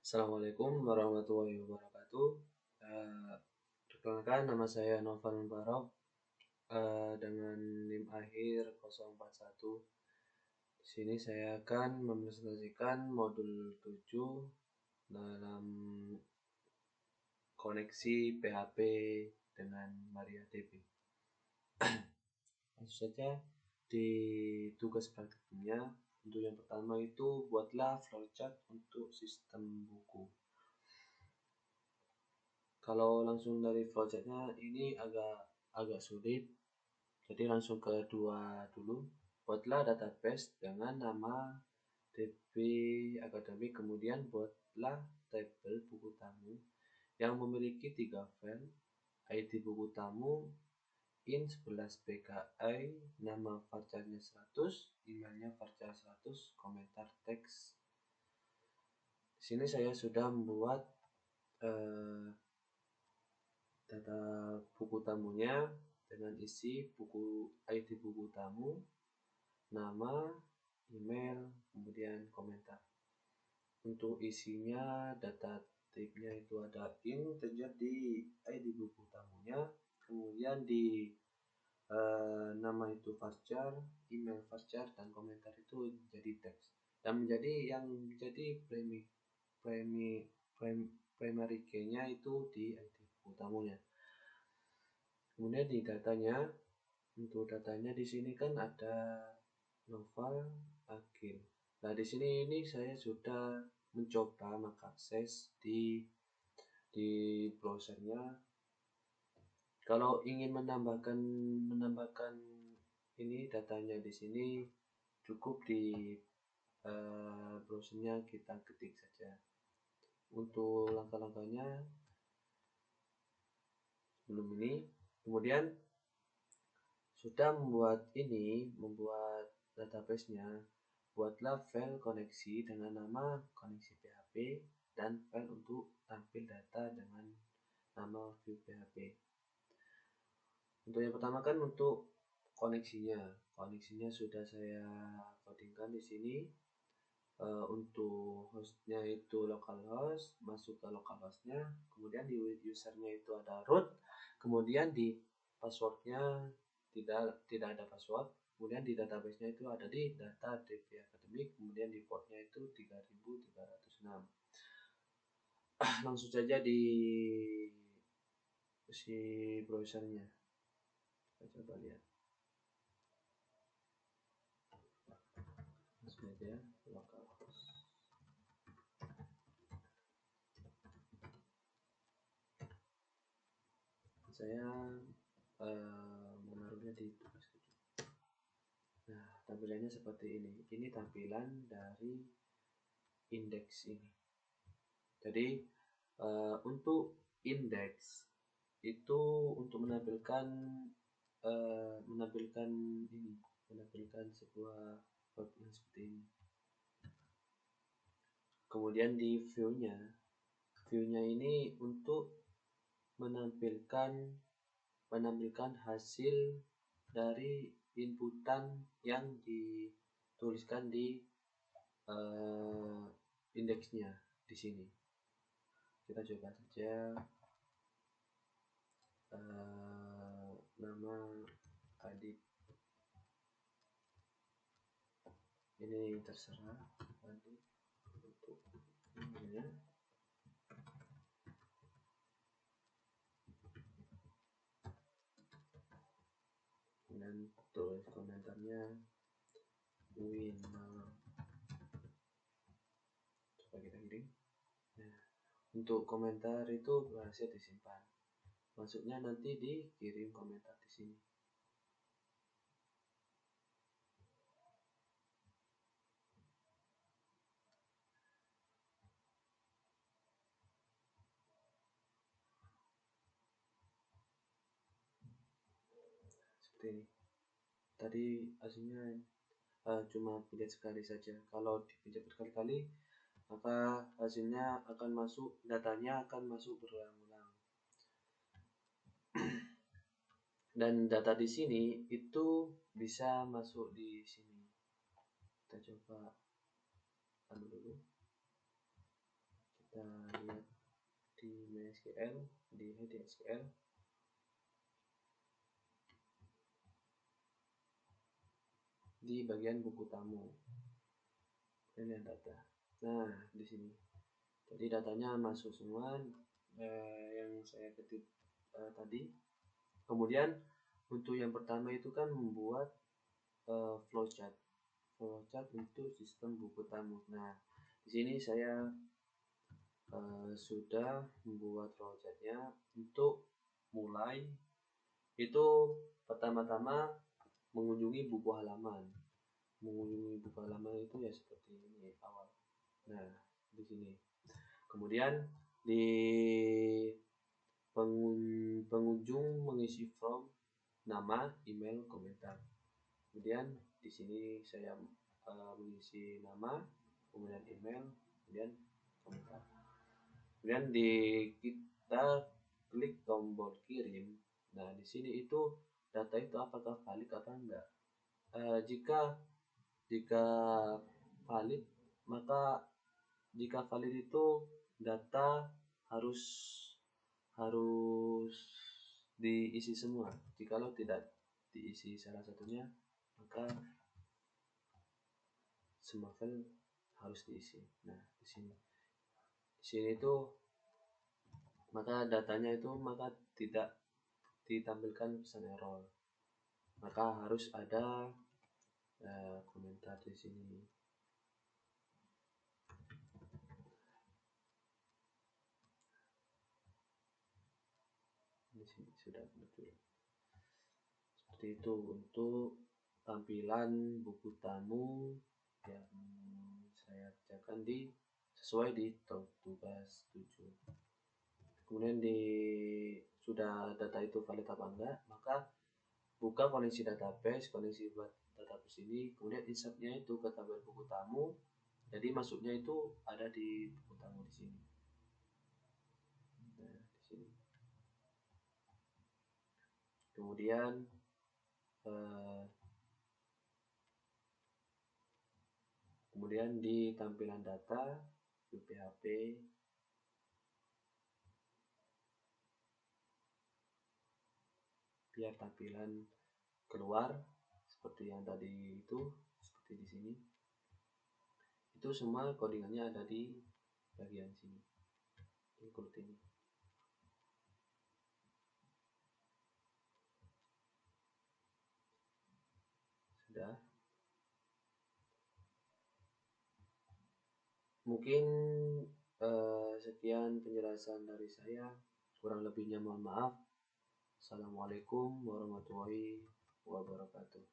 Assalamualaikum warahmatullahi wabarakatuh. Perkenalkan nama saya Noval Mubarok dengan NIM akhir 041. Di sini saya akan mempresentasikan modul 7 dalam koneksi PHP dengan MariaDB. Langsung saja di tugas praktikumnya. Untuk yang pertama itu buatlah flowchart untuk sistem buku. Kalau langsung dari flowchartnya ini agak sulit, jadi langsung ke dua dulu. Buatlah database dengan nama DB Akademik, kemudian buatlah tabel buku tamu yang memiliki 3 file: ID buku tamu, in11pki, nama varcharnya 100, emailnya varchar 100, komentar teks. Di sini saya sudah membuat data buku tamunya dengan isi ID buku tamu, nama, email, kemudian komentar. Untuk isinya, data tipenya itu ada integer di ID buku tamunya, kemudian di nama itu varchar, email varchar, dan komentar itu jadi teks. Dan yang menjadi primary key-nya itu di ID buku tamunya. Kemudian di datanya, untuk datanya di sini kan ada Noval Agil. Nah, di sini ini saya sudah mencoba mengakses di browsernya. Kalau ingin menambahkan ini datanya di sini, cukup di browsernya kita ketik saja. Untuk langkah-langkahnya sebelum ini, kemudian sudah membuat database-nya, buatlah file koneksi dengan nama koneksi PHP dan file untuk tampil data dengan nama view PHP. Untuk yang pertama kan untuk koneksinya sudah saya codingkan di sini. Untuk hostnya itu localhost, masuk ke localhostnya, kemudian di usernya itu ada root, kemudian di passwordnya tidak ada password, kemudian di database-nya itu ada di data DB Akademik, kemudian di portnya itu 3306. Langsung saja di si browsernya, kita coba lihat. Langsung aja localhost. Saya menaruhnya di tugas 7. Nah, tampilannya seperti ini. Ini tampilan dari indeks ini. Jadi untuk indeks itu untuk menampilkan sebuah web yang seperti ini. Kemudian di view-nya ini untuk menampilkan hasil dari inputan yang dituliskan di indeksnya di sini. Kita coba saja nama Adit. Ini terserah Adit untuk namanya. Dan tulis komentarnya win. Coba kita kirim. Nah, untuk komentar itu berhasil disimpan. Maksudnya nanti dikirim komentar di sini. Seperti ini. Tadi hasilnya cuma pencet sekali saja. Kalau dipencet berkali-kali, maka hasilnya akan masuk, datanya akan masuk berulang-ulang. Dan data di sini itu bisa masuk di sini. Kita coba dulu. Kita SQL, di heading SQL, di bagian buku tamu. Ini data. Nah, di sini. Jadi datanya masuk semua yang saya ketik tadi. Kemudian untuk yang pertama itu kan membuat flowchart untuk sistem buku tamu. Nah, di sini saya sudah membuat flowchartnya. Untuk mulai itu pertama-tama mengunjungi buku halaman. Mengunjungi buku halaman itu ya seperti ini awal. Nah, di sini. Kemudian di pengunjung mengisi form nama, email, komentar. Kemudian di sini saya mengisi nama, kemudian email, kemudian komentar. Kemudian kita klik tombol kirim. Nah, di sini itu data itu apakah valid atau enggak. Jika valid, maka jika valid itu data harus diisi semua. Jikalau tidak diisi salah satunya, maka semua file harus diisi. Nah, di sini itu maka datanya itu maka tidak ditampilkan pesan error. Maka harus ada komentar di sini. Di sini sudah muncul. Seperti itu untuk tampilan buku tamu yang saya kerjakan sesuai di tugas 7. Kemudian sudah data itu valid apa enggak, maka buka koneksi database buat database ini, kemudian insertnya itu ke tabel buku tamu. Jadi masuknya itu ada di buku tamu di sini. Nah, di sini. Kemudian di tampilan data UPHP biar tampilan keluar seperti yang tadi itu, seperti di sini. Itu semua codingannya ada di bagian sini. Include ini. Sudah. Mungkin sekian penjelasan dari saya. Kurang lebihnya mohon maaf. Assalamualaikum warahmatullahi wabarakatuh.